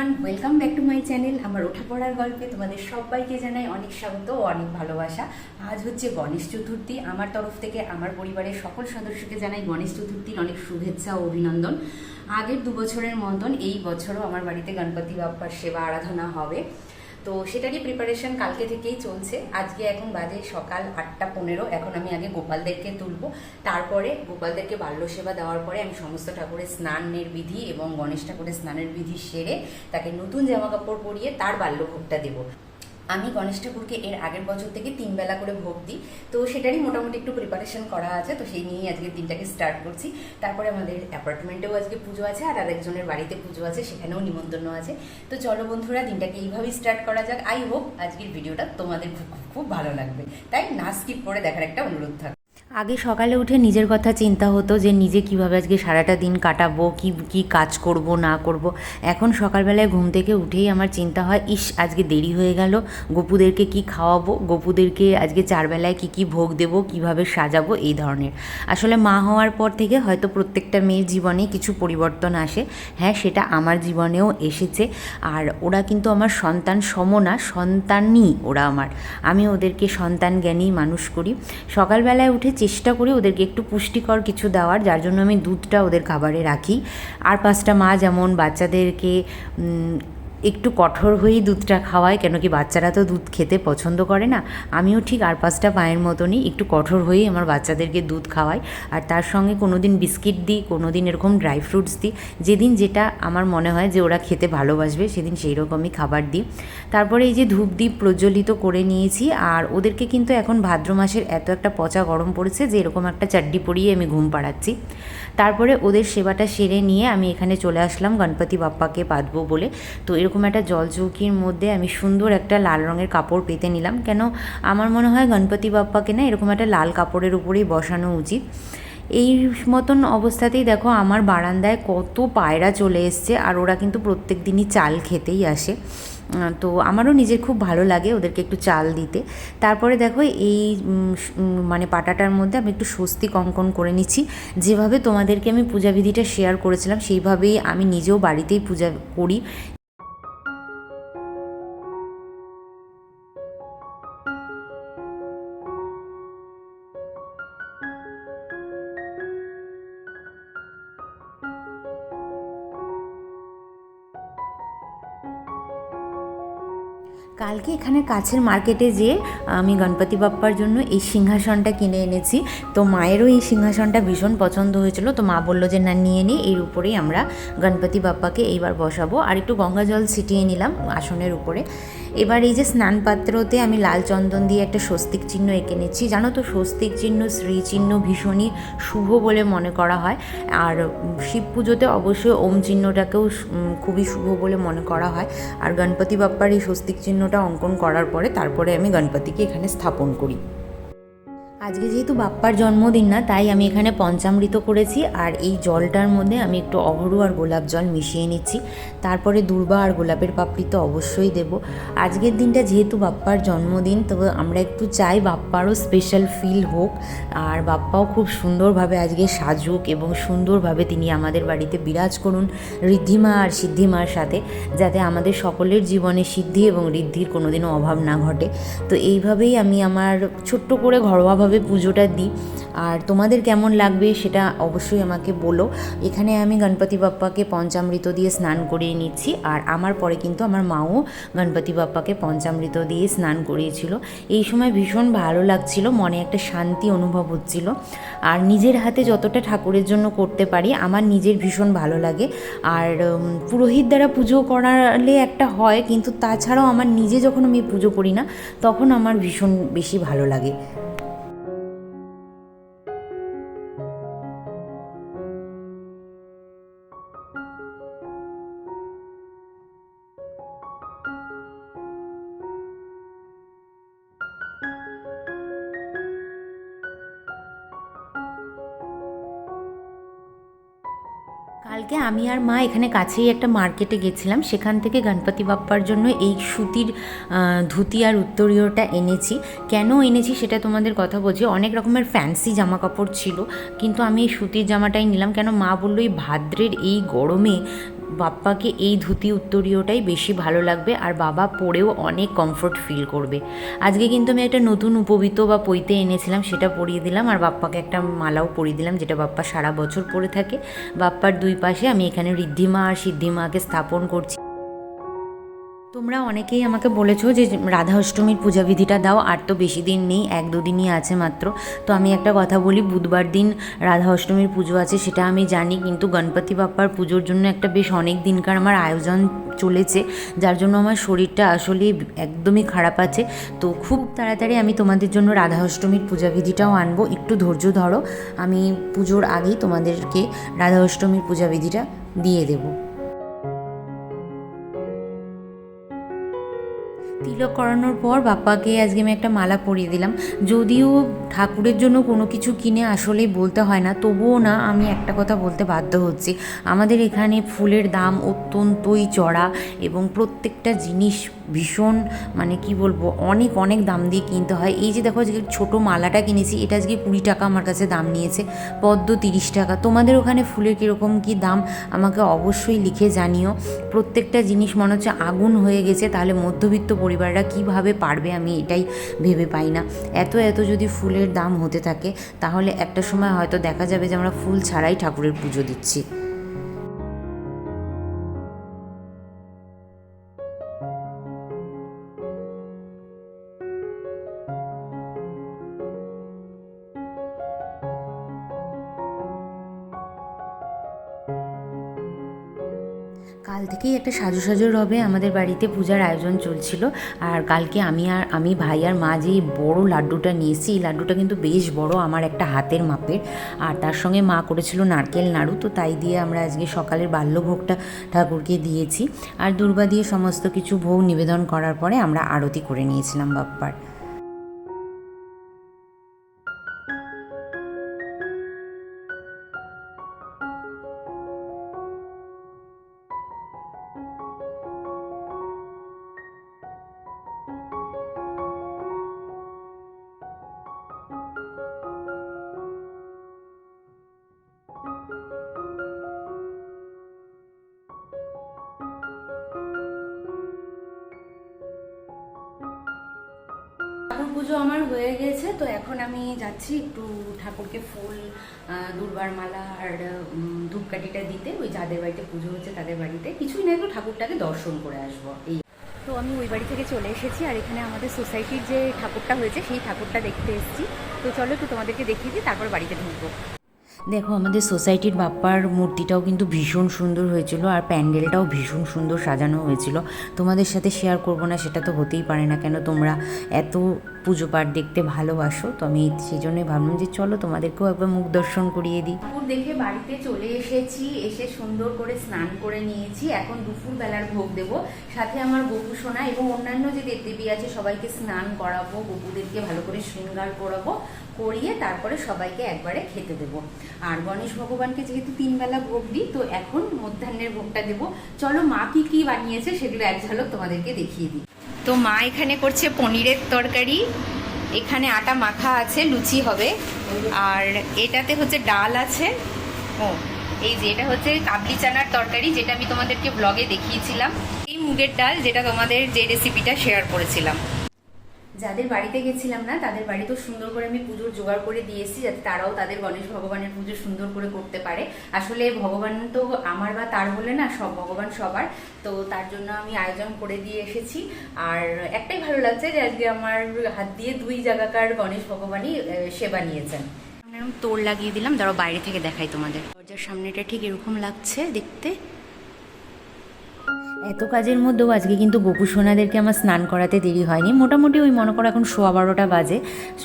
Everyone, welcome back to my channel. আমার ওঠা পড়ার গল্পে তোমাদের সবাইকে জানাই অনেক স্বাগত ও অনেক ভালোবাসা। আজ হচ্ছে গণেশ চতুর্থী। আমার তরফ থেকে আমার পরিবারের সকল সদস্যকে জানাই গণেশ চতুর্থীর অনেক শুভেচ্ছা ও অভিনন্দন। আগের 2 বছরের মতন এই বছরও আমার বাড়িতে গণপতি বাপ্পার সেবা আরাধনা হবে, তো সেটারই প্রিপারেশন কালকে থেকেই চলছে। আজকে এখন বাজে সকাল 8:15। এখন আমি আগে গোপালদেরকে তুলবো, তারপরে গোপালদেরকে বাল্য সেবা দেওয়ার পরে আমি সমস্ত ঠাকুরের স্নানের বিধি এবং গণেশ ঠাকুরের স্নানের বিধি সেরে তাকে নতুন জামা কাপড় পরিয়ে তার বাল্যভোগটা দেবো। আমি গণেশ ঠাকুরকে এর আগের বছর থেকে 3 বেলা করে ভোগ দিই, তো সেটারই মোটামুটি একটু প্রিপারেশন করা আছে, তো সেই নিয়েই আজকের দিনটাকে স্টার্ট করছি। তারপরে আমাদের অ্যাপার্টমেন্টেও আজকে পুজো আছে, আর আরেকজনের বাড়িতে পুজো আছে, সেখানেও নিমন্ত্রণ আছে। তো চলো বন্ধুরা, দিনটাকে এইভাবেই স্টার্ট করা যাক। আই হোপ আজকের ভিডিওটা তোমাদের খুব খুব ভালো লাগবে, তাই না স্কিপ করে দেখার একটা অনুরোধ থাকবে। আগে সকালে উঠে নিজের কথা চিন্তা হতো যে নিজে কিভাবে আজকে সারাটা দিন কাটাবো, কি কাজ করব না করব। এখন সকালবেলায় ঘুম থেকে উঠেই আমার চিন্তা হয়, আজকে দেরি হয়ে গেল, গপুদেরকে কি খাওয়াবো, গপুদেরকে আজকে 4 বেলায় কি ভোগ দেবো, কিভাবে সাজাবো, এই ধরনের। আসলে মা হওয়ার পর থেকে হয়তো প্রত্যেকটা মেয়ের জীবনে কিছু পরিবর্তন আসে। হ্যাঁ, সেটা আমার জীবনেও এসেছে। আর ওরা কিন্তু আমার সন্তান সম না, সন্তানই ওরা আমার। আমি ওদেরকে সন্তান জ্ঞানেই মানুষ করি। সকালবেলায় উঠে চেষ্টা করি ওদেরকে একটু পুষ্টিকর কিছু দেওয়ার, যার জন্য আমি দুধটা ওদের খাবারে রাখি। আর 5টা মা যেমন বাচ্চাদেরকে একটু কঠোর হয়েই দুধটা খাওয়ায়, কেন কি বাচ্চারা তো দুধ খেতে পছন্দ করে না। আমিও ঠিক আর 5টা মায়ের মতনই একটু কঠোর হয়েই আমার বাচ্চাদেরকে দুধ খাওয়াই। আর তার সঙ্গে কোনো দিন বিস্কিট দিই, কোনো দিন এরকম ড্রাই ফ্রুটস দিই, যেদিন যেটা আমার মনে হয় যে ওরা খেতে ভালোবাসবে সেদিন সেই রকমই খাবার দিই। তারপরে এই যে ধূপ দ্বীপ প্রজ্বলিত করে নিয়েছি। আর ওদেরকে কিন্তু এখন ভাদ্র মাসের এত একটা পচা গরম পড়েছে যে এরকম একটা চাড্ডি পরিয়ে আমি ঘুম পাড়াচ্ছি। তারপরে ওদের সেবাটা সেরে নিয়ে আমি এখানে চলে আসলাম গণপতি বাপ্পাকে পাতবো বলে। তো এরকম একটা জল চৌকির মধ্যে আমি সুন্দর একটা লাল রঙের কাপড় পেতে নিলাম, কেন আমার মনে হয় গণপতি বাপ্পাকে না এরকম একটা লাল কাপড়ের উপরেই বসানো উচিত। এই মতন অবস্থাতেই দেখো আমার বারান্দায় কত পায়রা চলে এসছে, আর ওরা কিন্তু প্রত্যেক দিনই চাল খেতেই আসে। তো আমারও নিজের খুব ভালো লাগে ওদেরকে একটু চাল দিতে। তারপরে দেখো এই মানে পাটাটার মধ্যে আমি একটু স্বস্তিক অঙ্কন করে নিচ্ছি। যেভাবে তোমাদেরকে আমি পূজাবিধিটা শেয়ার করেছিলাম সেইভাবেই আমি নিজেও বাড়িতেই পূজা করি। কালকে এখানে কাছের মার্কেটে যেয়ে আমি গণপতি বাপ্পার জন্য এই সিংহাসনটা কিনে এনেছি। তো মায়েরও এই সিংহাসনটা ভীষণ পছন্দ হয়েছিল, তো মা বললো যে না নিয়ে নিই, এর উপরেই আমরা গণপতি বাপ্পাকে এইবার বসাবো। আর একটু গঙ্গা জল ছিটিয়ে নিলাম আসনের উপরে। এবার এই যে স্নান পাত্রতে আমি লাল চন্দন দিয়ে একটা স্বস্তিক চিহ্ন এঁকে নিচ্ছি। জানো তো স্বস্তিক চিহ্ন, শ্রী চিহ্ন ভীষণই শুভ বলে মনে করা হয়। আর শিব পুজোতে অবশ্যই ওম চিহ্নটাকেও খুবই শুভ বলে মনে করা হয়। আর গণপতি বাপ্পার এই স্বস্তিক চিহ্নটা অঙ্কন করার পরে তারপরে আমি গণপতিকে এখানে স্থাপন করি। আজকে যেহেতু বাপ্পার জন্মদিন না, তাই আমি এখানে পঞ্চামৃত করেছি। আর এই জলটার মধ্যে আমি একটু অঘরু আর গোলাপ জল মিশিয়ে নিচ্ছি। তারপরে দূর্বা আর গোলাপের পাপড়ি তো অবশ্যই দেব। আজকের দিনটা যেহেতু বাপ্পার জন্মদিন, তো আমরা একটু চাই বাপ্পারও স্পেশাল ফিল হোক। আর বাপ্পাও খুব সুন্দরভাবে আজকে সাজুক এবং সুন্দরভাবে তিনি আমাদের বাড়িতে বিরাজ করুন ঋদ্ধিমা আর সিদ্ধিমার সাথে, যাতে আমাদের সকলের জীবনে সিদ্ধি এবং ঋদ্ধির কোনোদিনও অভাব না ঘটে। তো এইভাবেই আমি আমার ছোট্ট করে ঘরোয়াভাবে পুজোটা দিই। আর তোমাদের কেমন লাগবে সেটা অবশ্যই আমাকে বলো। এখানে আমি গণপতি বাপ্পাকে পঞ্চামৃত দিয়ে স্নান করিয়ে নিচ্ছি। আর আমার পরে কিন্তু আমার মাও গণপতি বাপ্পাকে পঞ্চামৃত দিয়ে স্নান করিয়েছিল। এই সময় ভীষণ ভালো লাগছিল, মনে একটা শান্তি অনুভব হচ্ছিল। আর নিজের হাতে যতটা ঠাকুরের জন্য করতে পারি আমার নিজের ভীষণ ভালো লাগে। আর পুরোহিত দ্বারা পুজো করালে একটা হয়, কিন্তু তাছাড়াও আমার নিজে যখন আমি পুজো করি না তখন আমার ভীষণ বেশি ভালো লাগে। কালকে আমি আর মা এখানে কাছেই একটা মার্কেটে গেছিলাম, সেখান থেকে গণপতি বাপ্পার জন্য এই সুতির ধুতি আর উত্তরীয়টা এনেছি। কেন এনেছি সেটা তোমাদের কথা বলছি। অনেক রকমের ফ্যান্সি জামা কাপড় ছিল, কিন্তু আমি এই সুতির জামাটাই নিলাম। কেন মা বললো এই ভাদ্রের এই গরমে বাপ্পাকে এই ধুতি উত্তরীয়টাই বেশি ভালো লাগবে, আর বাবা পরেও অনেক কমফোর্ট ফিল করবে। আজকে কিন্তু আমি একটা নতুন উপবীত বা পৈতে এনেছিলাম, সেটা পরিয়ে দিলাম, আর বাপ্পাকে একটা মালাও পরিয়ে দিলাম, যেটা বাপ্পা সারা বছর পরে থাকে। বাপ্পার দুই পাশে আমি এখানে ঋদ্ধিমা আর সিদ্ধিমাকে স্থাপন করছি। তোমরা অনেকেই আমাকে বলেছো যে রাধা অষ্টমীর পূজাবিধিটা দাও, আর তো বেশি দিন নেই, 1-2 দিনই আছে মাত্র। তো আমি একটা কথা বলি, বুধবার দিন রাধা অষ্টমীর পুজো আছে সেটা আমি জানি, কিন্তু গণপতি বাপ্পার পুজোর জন্য একটা বেশ অনেক দিনকার আমার আয়োজন চলেছে, যার জন্য আমার শরীরটা আসলে একদমই খারাপ আছে। তো খুব তাড়াতাড়ি আমি তোমাদের জন্য রাধা অষ্টমীর পূজাবিধিটাও আনবো, একটু ধৈর্য ধরো, আমি পুজোর আগেই তোমাদেরকে রাধা অষ্টমীর পূজাবিধিটা দিয়ে দেবো। তিলক করানোর পর বাপ্পাকে আজকে আমি একটা মালা পরিয়ে দিলাম। যদিও ঠাকুরের জন্য কোনো কিছু কিনে আসলেই বলতে হয় না, তবুও না আমি একটা কথা বলতে বাধ্য হচ্ছি, আমাদের এখানে ফুলের দাম অত্যন্তই চড়া, এবং প্রত্যেকটা জিনিস ভীষণ মানে কি বলবো অনেক অনেক দাম দিয়ে কিনতে হয়। এই যে দেখো আজকে ছোটো মালাটা কিনেছি, এটা আজকে 20 টাকা আমার কাছে দাম নিয়েছে, পদ্ম 30 টাকা। তোমাদের ওখানে ফুলের কীরকম কী দাম আমাকে অবশ্যই লিখে জানিও। প্রত্যেকটা জিনিস মনে হচ্ছে আগুন হয়ে গেছে, তাহলে মধ্যবিত্ত পরিবাররা কিভাবে পারবে আমি এটাই ভেবে পাই না। এত এত যদি ফুলের দাম হতে থাকে, তাহলে একটা সময় হয়তো দেখা যাবে যে আমরা ফুল ছাড়াই ঠাকুরের পুজো দিচ্ছি। কাল থেকেই একটা সাজুসাজুর হবে আমাদের বাড়িতে, পূজার আয়োজন চলছিল। আর কালকে আমি ভাই আর মা যে বড় লাড্ডুটা নিয়েছি, এই লাড্ডুটা কিন্তু বেশ বড়, আমার একটা হাতের মাপের, আর তার সঙ্গে মা করেছিল নারকেল নাড়ু, তো তাই দিয়ে আমরা আজকে সকালের বাল্যভোগটা ঠাকুরকে দিয়েছি। আর দূর্বা দিয়ে সমস্ত কিছু ভোগ নিবেদন করার পরে আমরা আরতি করে নিয়েছিলাম বাপ্পার। ঠাকুর পুজো আমার হয়ে গেছে, তো এখন আমি যাচ্ছি একটু ঠাকুরকে ফুল, দুর্বার মালা আর ধূপকাঠিটা দিতে, ওই যাদের বাড়িতে পুজো হচ্ছে তাদের বাড়িতে। কিছুই না, একটু ঠাকুরটাকে দর্শন করে আসবো। এই তো আমি ওই বাড়ি থেকে চলে এসেছি, আর এখানে আমাদের সোসাইটির যে ঠাকুরটা হয়েছে সেই ঠাকুরটা দেখতে এসেছি। তো চলো একটু তোমাদেরকে দেখিয়ে দিই, তারপর বাড়িতে ঢুকবো। দেখো আমাদের সোসাইটির বাপ্পার মূর্তিটাও কিন্তু ভীষণ সুন্দর হয়েছিল, আর প্যান্ডেলটাও ভীষণ সুন্দর সাজানো হয়েছিল। তোমাদের সাথে শেয়ার করব না সেটা তো হতেই পারে না, কেন তোমরা এত পুজো পাঠ দেখতে ভালোবাসো। তো আমি সেই জন্যই ভাবলাম যে চলো তোমাদেরকেও একবার মুখ দর্শন করিয়ে দিই। ঠাকুর দেখে বাড়িতে চলে এসেছি, এসে সুন্দর করে স্নান করে নিয়েছি। এখন দুপুরবেলার ভোগ দেব, সাথে আমার গপু সোনা এবং অন্যান্য যে দেবদেবী আছে সবাইকে স্নান করাবো, গপুদেরকে ভালো করে শৃঙ্গার করাবো, করিয়ে তারপরে সবাইকে একবারে খেতে দেবো। আর গণেশ ভগবানকে যেহেতু 3 বেলা ভোগ দিই, তো এখন মধ্যাহ্নের ভোগটা দেবো। চলো মা কি কি বানিয়েছে সেগুলো এক ঝলক তোমাদেরকে দেখিয়ে দিই। তো মা এখানে করছে পনিরের তরকারি, এখানে আটা মাখা আছে, লুচি হবে, আর এটাতে হচ্ছে ডাল আছে। ও এই যে এটা হচ্ছে কাবলি চানার তরকারি, যেটা আমি তোমাদেরকে ব্লগে দেখিয়েছিলাম। এই মুগের ডাল, যেটা তোমাদের যে রেসিপিটা শেয়ার করেছিলাম। যাদের বাড়িতে গেছিলাম না তাদের বাড়িতেও সুন্দর করে আমি পুজোর জোগাড় করে দিয়েছি, যাতে তারাও তাদের গণেশ ভগবানের পুজো সুন্দর করে করতে পারে। আসলে ভগবান তো আমার বা তার বলে না, সব ভগবান সবার, তো তার জন্য আমি আয়োজন করে দিয়ে এসেছি। আর একটাই ভালো লাগছে যে আজকে আমার হাত দিয়ে 2 জায়গাকার গণেশ ভগবানই সেবা নিয়েছেন। এরকম তোড় লাগিয়ে দিলাম, ধরো বাইরে থেকে দেখাই তোমাদের। দরজার সামনেটা ঠিক এরকম লাগছে দেখতে। এত কাজের মধ্যেও আজকে কিন্তু গোপু সোনাদেরকে আমার স্নান করাতে দেরি হয়নি। মোটামুটি ওই মনে করো এখন 12:15 বাজে,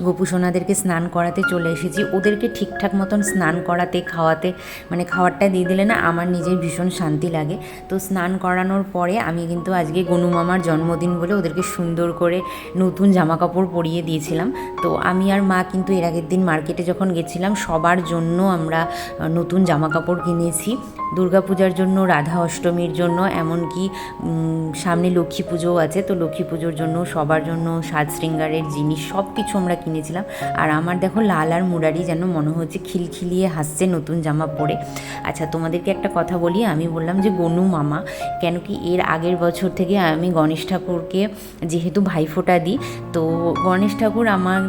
গোপু সোনাদেরকে স্নান করাতে চলে এসেছি। ওদেরকে ঠিকঠাক মতন স্নান করাতে, খাওয়াতে, মানে খাবারটা দিয়ে দিলে না আমার নিজের ভীষণ শান্তি লাগে। তো স্নান করানোর পরে আমি কিন্তু আজকে গনু মামার জন্মদিন বলে ওদেরকে সুন্দর করে নতুন জামা কাপড় পরিয়ে দিয়েছিলাম। তো আমি আর মা কিন্তু এর আগের দিন মার্কেটে যখন গেছিলাম সবার জন্য আমরা নতুন জামা কাপড় কিনেছি, দুর্গাপূজার জন্য, রাধা অষ্টমীর জন্য, এমনকি সামনে লক্ষ্মী পুজোও আছে, তো লক্ষ্মী পুজোর জন্য সবার জন্য সাজ শৃঙ্গারের জিনিস সব কিছু আমরা কিনেছিলাম। আর আমার দেখো লাল আর মুরারি যেন মনে হচ্ছে খিলখিলিয়ে হাসছে নতুন জামা পরে। আচ্ছা, তোমাদেরকে একটা কথা বলি, আমি বললাম যে গনু মামা, কেন কি এর আগের বছর থেকে আমি গণেশ ঠাকুরকে যেহেতু ভাইফোঁটা দিই, তো গণেশ ঠাকুর আমার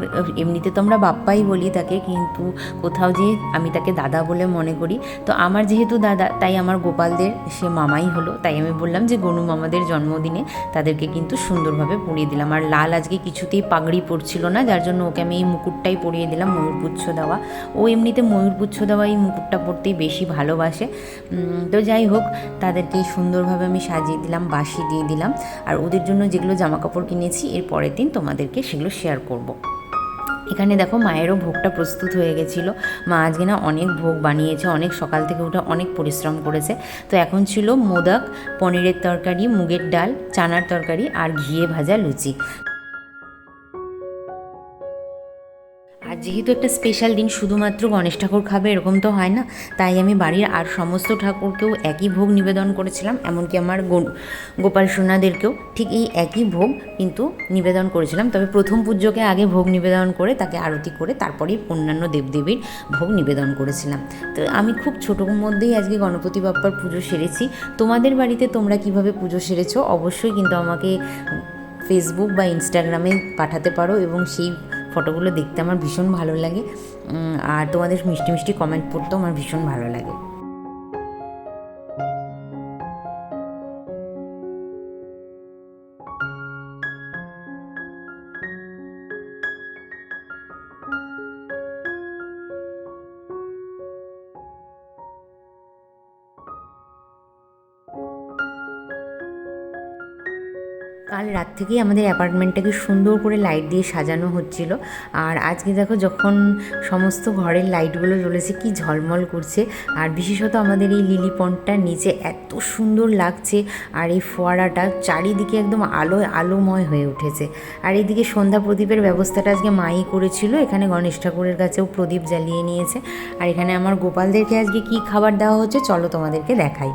এমনিতে তো আমরা বাপ্পাই বলি তাকে, কিন্তু কোথাও যে আমি তাকে দাদা বলে মনে করি। তো আমার যেহেতু দাদা, তাই আমার গোপালদের সে মামাই হলো। তাই আমি বললাম যে গনু মামাদের জন্মদিনে তাদেরকে কিন্তু সুন্দরভাবে পরিয়ে দিলাম। আর লাল আজকে কিছুতেই পাগড়ি পরছিল না, যার জন্য ওকে আমি এই মুকুটটাই পরিয়ে দিলাম, ময়ূরপুচ্ছ দেওয়া। ও এমনিতে ময়ূরপুচ্ছ দেওয়া এই মুকুটটা পরতেই বেশি ভালোবাসে। তো যাই হোক, তাদেরকে সুন্দরভাবে আমি সাজিয়ে দিলাম, বাসি দিয়ে দিলাম। আর ওদের জন্য যেগুলো জামাকাপড় কিনেছি এর পরের দিন তোমাদেরকে সেগুলো শেয়ার করব। এখানে দেখো মায়েরও ভোগটা প্রস্তুত হয়ে গেছিলো। মা আজকে না অনেক ভোগ বানিয়েছে, অনেক সকাল থেকে উঠে অনেক পরিশ্রম করেছে। তো এখন ছিল মোদক, পনিরের তরকারি, মুগের ডাল, চানার তরকারি আর ঘিয়ে ভাজা লুচি। আর যেহেতু একটা স্পেশাল দিন, শুধুমাত্র গণেশ ঠাকুর খাবে এরকম তো হয় না, তাই আমি বাড়ির আর সমস্ত ঠাকুরকেও একই ভোগ নিবেদন করেছিলাম, এমনকি আমার গোপাল সোনাদেরকেও ঠিক এই একই ভোগ কিন্তু নিবেদন করেছিলাম। তবে প্রথম পূজ্যকে আগে ভোগ নিবেদন করে তাকে আরতি করে তারপরেই অন্যান্য দেবদেবীর ভোগ নিবেদন করেছিলাম। তো আমি খুব ছোটোর মধ্যেই আজকে গণপতি বাপ্পার পুজো সেরেছি। তোমাদের বাড়িতে তোমরা কিভাবে পুজো সেরেছো অবশ্যই কিন্তু আমাকে ফেসবুক বা ইনস্টাগ্রামে পাঠাতে পারো, এবং সেই ফটোগুলো দেখতে আমার ভীষণ ভালো লাগে। আর তোমাদের মিষ্টি মিষ্টি কমেন্ট পড়তেও আমার ভীষণ ভালো লাগে। কাল রাত থেকেই আমাদের অ্যাপার্টমেন্টটাকে সুন্দর করে লাইট দিয়ে সাজানো হচ্ছিল। আর আজকে দেখো যখন সমস্ত ঘরের লাইটগুলো জ্বলেছে কি ঝলমল করছে। আর বিশেষত আমাদের এই লিলি পন্ডটার নিচে এত সুন্দর লাগছে, আর এই ফোয়ারাটা চারিদিকে একদম আলোময় হয়ে উঠেছে। আর এইদিকে সন্ধ্যা প্রদীপের ব্যবস্থাটা আজকে মাই করেছিল, এখানে গণেশ ঠাকুরের কাছেও প্রদীপ জ্বালিয়ে নিয়েছে। আর এখানে আমার গোপালদেরকে আজকে কি খাবার দেওয়া হচ্ছে চলো তোমাদেরকে দেখাই।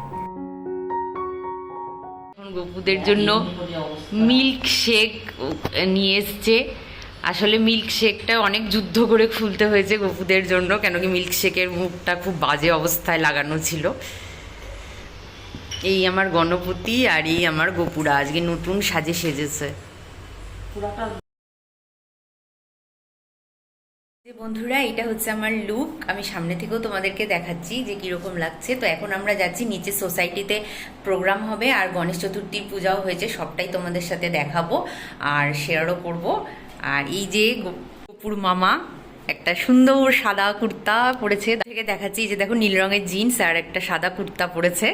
গপুদের জন্য মিল্ক শেক নিয়ে এসছে। আসলে মিল্ক শেকটা অনেক যুদ্ধ করে খুলতে হয়েছে গপুদের জন্য, কেন কি মিল্ক শেকের মুখটা খুব বাজে অবস্থায় লাগানো ছিল। এই আমার গণপতি আর এই আমার গপুরা আজকে নতুন সাজে সেজেছে। বন্ধুরা, এটা হচ্ছে আমার লুক। আমি সামনে থেকেও তোমাদেরকে দেখাচ্ছি যে কীরকম লাগছে। তো এখন আমরা যাচ্ছি নিচে, সোসাইটিতে প্রোগ্রাম হবে আর গণেশ চতুর্থীর পূজাও হয়েছে, সবটাই তোমাদের সাথে দেখাবো আর শেয়ারও করব। আর এই যে গপুর মামা একটা সুন্দর সাদা কুর্তা পরেছে, থেকে দেখাচ্ছি যে দেখো নীল রঙের জিন্স আর একটা সাদা কুর্তা পরেছে।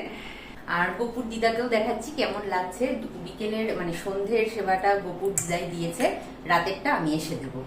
আর গপুর দিদাকেও দেখাচ্ছি কেমন লাগছে। বিকেলের মানে সন্ধ্যের সেবাটা গপুর দিদাই দিয়েছে, রাতেরটা আমি এসে দেবো।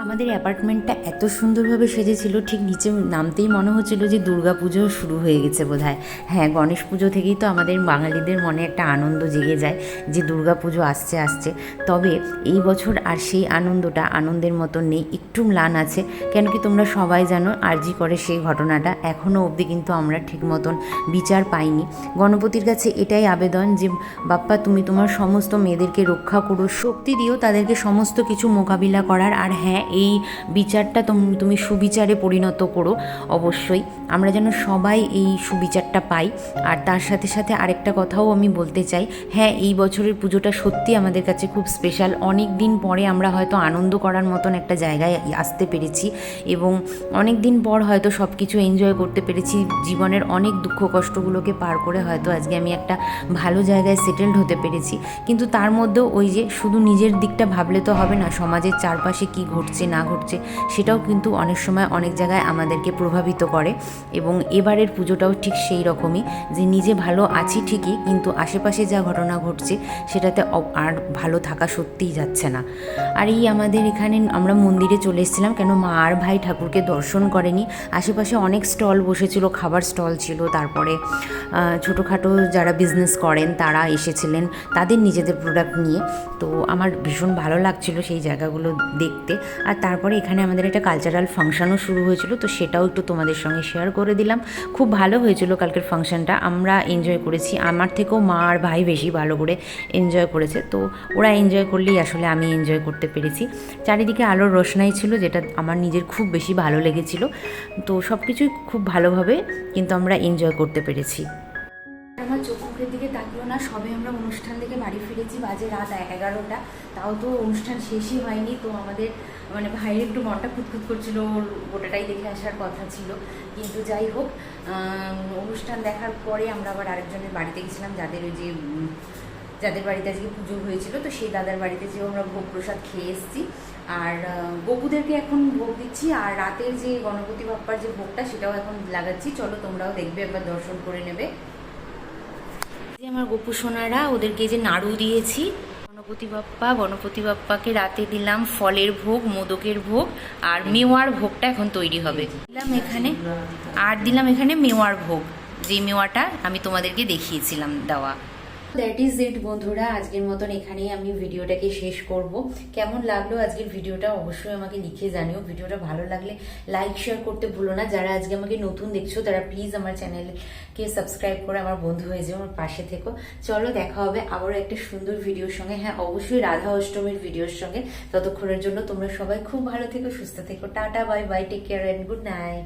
আমাদের অ্যাপার্টমেন্টটা এত সুন্দরভাবে সেজেছিল, ঠিক নিচে নামতেই মনে হচ্ছিল যে দুর্গা পুজো শুরু হয়ে গেছে বোধহয়। হ্যাঁ, গণেশ পুজো থেকেই তো আমাদের বাঙালিদের মনে একটা আনন্দ জেগে যায় যে দুর্গা পুজো আসছে। তবে এই বছর আর সেই আনন্দটা আনন্দের মতন নেই, একটু ম্লান আছে। কেন কি তোমরা সবাই জানো আরজি করে সেই ঘটনাটা এখনও অবধি কিন্তু আমরা ঠিক মতন বিচার পাইনি। গণপতির কাছে এটাই আবেদন যে বাপ্পা তুমি তোমার সমস্ত মেয়েদেরকে রক্ষা করো, শক্তি দিও তাদেরকে সমস্ত কিছু মোকাবিলা করার। আর হ্যাঁ, এই বিচারটা তুমি সুবিচারে পরিণত করো অবশ্যই, আমরা যেন সবাই এই সুবিচারটা পাই। আর তার সাথে সাথে আরেকটা কথাও আমি বলতে চাই, হ্যাঁ এই বছরের পুজোটা সত্যি আমাদের কাছে খুব স্পেশাল। অনেক দিন পরে আমরা হয়তো আনন্দ করার মতন একটা জায়গায় আসতে পেরেছি, এবং অনেক দিন পর হয়তো সব কিছু এনজয় করতে পেরেছি। জীবনের অনেক দুঃখ কষ্টগুলোকে পার করে হয়তো আজকে আমি একটা ভালো জায়গায় সেটেলড হতে পেরেছি। কিন্তু তার মধ্যেও ওই যে শুধু নিজের দিকটা ভাবলে তো হবে না, সমাজের চারপাশে কী ঘটছে না ঘটছে সেটাও কিন্তু অনেক সময় অনেক জায়গায় আমাদেরকে প্রভাবিত করে। এবং এবারের পুজোটাও ঠিক সেই রকমই, যে নিজে ভালো আছি ঠিকই, কিন্তু আশেপাশে যা ঘটনা ঘটছে সেটাতে আর ভালো থাকা সত্যিই যাচ্ছে না। আর এই আমাদের এখানে আমরা মন্দিরে চলে এসেছিলাম, কেন মা আর ভাই ঠাকুরকে দর্শন করেনি। আশেপাশে অনেক স্টল বসেছিল, খাবার স্টল ছিল, তারপরে ছোটোখাটো যারা বিজনেস করেন তারা এসেছিলেন তাদের নিজেদের প্রোডাক্ট নিয়ে। তো আমার ভীষণ ভালো লাগছিল সেই জায়গাগুলো দেখতে। আর তারপরে এখানে আমাদের একটা কালচারাল ফাংশানও শুরু হয়েছিল, তো সেটাও একটু তোমাদের সঙ্গে শেয়ার করে দিলাম। খুব ভালো হয়েছিল কালকের ফাংশানটা, আমরা এনজয় করেছি। আমার থেকেও মা আর ভাই বেশি ভালো করে এনজয় করেছে, তো ওরা এনজয় করলেই আসলে আমি এনজয় করতে পেরেছি। চারিদিকে আলোর রোশনাই ছিল, যেটা আমার নিজের খুব বেশি ভালো লেগেছিল। তো সব কিছুই খুব ভালোভাবে কিন্তু আমরা এনজয় করতে পেরেছি। আমার চোখ মুখের দিকে তাকিও না, সবে আমরা অনুষ্ঠান থেকে বাড়ি ফিরেছি, বাজে রাত 11টা, তাও তো অনুষ্ঠান শেষই হয়নি। তো আমাদের মানে ভাইয়ের একটু মনটা খুঁতখুত করছিল, ওর গোটাটাই দেখে আসার কথা ছিল, কিন্তু যাই হোক অনুষ্ঠান দেখার পরে আমরা আবার আরেকজনের বাড়িতে গেছিলাম, যাদের বাড়িতে আজকে পুজো হয়েছিল। তো সেই দাদার বাড়িতে যেও আমরা ভোগ প্রসাদ খেয়ে এসেছি, আর গপুদেরকে এখন ভোগ দিচ্ছি, আর রাতের যে গণপতি বাপ্পার যে ভোগটা সেটাও এখন লাগাচ্ছি। চলো তোমরাও দেখবে, একবার দর্শন করে নেবে। আমার গপু সোনারা, ওদেরকে যে নাড়ু দিয়েছি গণপতি বাপ্পাকে রাতে দিলাম ফলের ভোগ, মোদকের ভোগ, আর মেওয়ার ভোগটা এখন তৈরি হবে। দিলাম এখানে মেওয়ার ভোগ, যে মেওয়াটা আমি তোমাদেরকে দেখিয়েছিলাম দেওয়া। দ্যাট ইজ ইট বন্ধুরা, আজকের মতন এখানেই আমি ভিডিওটাকে শেষ করব। কেমন লাগলো আজকের ভিডিওটা অবশ্যই আমাকে লিখে জানিও। ভিডিওটা ভালো লাগলে লাইক শেয়ার করতে ভুলো না। যারা আজকে আমাকে নতুন দেখছো তারা প্লিজ আমার চ্যানেলকে সাবস্ক্রাইব করে আমার বন্ধু হয়ে যাও, আমার পাশে থেকো। চলো দেখা হবে আবারও একটা সুন্দর ভিডিওর সঙ্গে, হ্যাঁ অবশ্যই রাধা অষ্টমীর ভিডিওর সঙ্গে। ততক্ষণের জন্য তোমরা সবাই খুব ভালো থেকো, সুস্থ থেকো। Tata, bye bye, take care and good night.